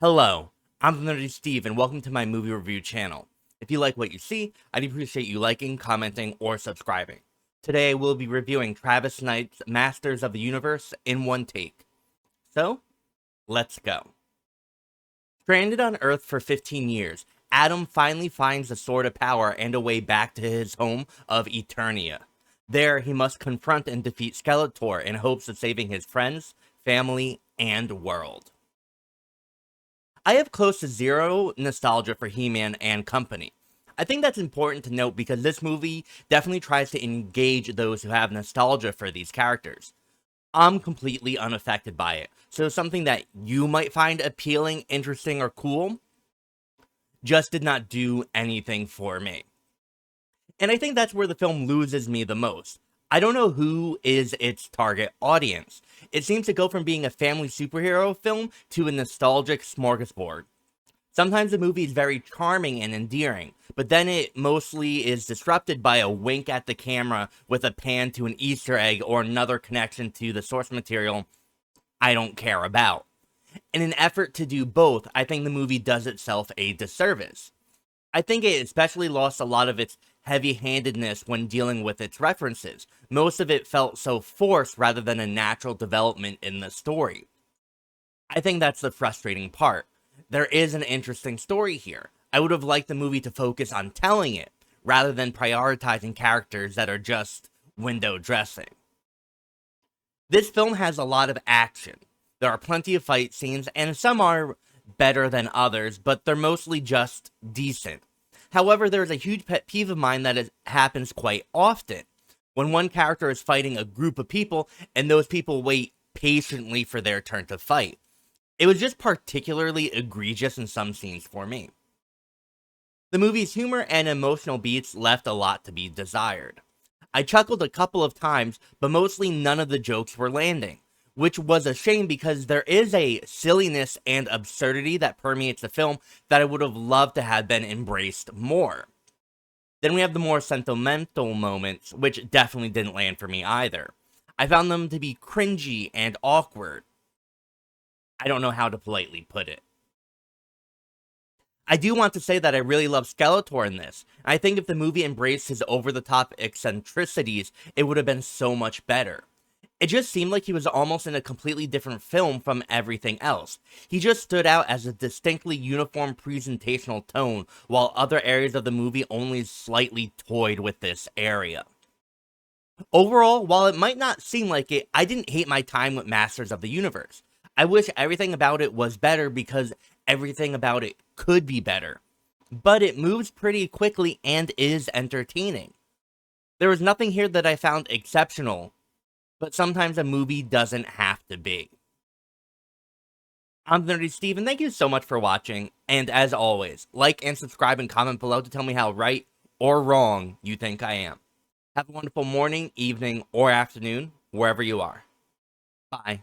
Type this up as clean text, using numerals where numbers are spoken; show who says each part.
Speaker 1: Hello, I'm TheNerdySteve, and welcome to my movie review channel. If you like what you see, I'd appreciate you liking, commenting, or subscribing. Today, we'll be reviewing Travis Knight's Masters of the Universe in one take. So, let's go. Stranded on Earth for 15 years, Adam finally finds the Sword of Power and a way back to his home of Eternia. There, he must confront and defeat Skeletor in hopes of saving his friends, family, and world. I have close to zero nostalgia for He-Man and company. I think that's important to note because this movie definitely tries to engage those who have nostalgia for these characters. I'm completely unaffected by it, so something that you might find appealing, interesting, or cool just did not do anything for me. And I think that's where the film loses me the most. I don't know who is its target audience. It seems to go from being a family superhero film to a nostalgic smorgasbord. Sometimes the movie is very charming and endearing, but then it mostly is disrupted by a wink at the camera with a pan to an Easter egg or another connection to the source material I don't care about. In an effort to do both, I think the movie does itself a disservice. I think it especially lost a lot of its heavy-handedness when dealing with its references. Most of it felt so forced rather than a natural development in the story. I think that's the frustrating part. There is an interesting story here. I would have liked the movie to focus on telling it, rather than prioritizing characters that are just window dressing. This film has a lot of action. There are plenty of fight scenes, and some are better than others, but they're mostly just decent. However, there's a huge pet peeve of mine that happens quite often. When one character is fighting a group of people, and those people wait patiently for their turn to fight. It was just particularly egregious in some scenes for me. The movie's humor and emotional beats left a lot to be desired. I chuckled a couple of times, but mostly none of the jokes were landing, which was a shame because there is a silliness and absurdity that permeates the film that I would have loved to have been embraced more. Then we have the more sentimental moments, which definitely didn't land for me either. I found them to be cringy and awkward. I don't know how to politely put it. I do want to say that I really love Skeletor in this. I think if the movie embraced his over-the-top eccentricities, it would have been so much better. It just seemed like he was almost in a completely different film from everything else. He just stood out as a distinctly uniform presentational tone, while other areas of the movie only slightly toyed with this area. Overall, while it might not seem like it, I didn't hate my time with Masters of the Universe. I wish everything about it was better because everything about it could be better. But it moves pretty quickly and is entertaining. There was nothing here that I found exceptional, but sometimes a movie doesn't have to be. I'm TheNerdySteve, and thank you so much for watching, and as always, like and subscribe and comment below to tell me how right or wrong you think I am. Have a wonderful morning, evening, or afternoon, wherever you are. Bye.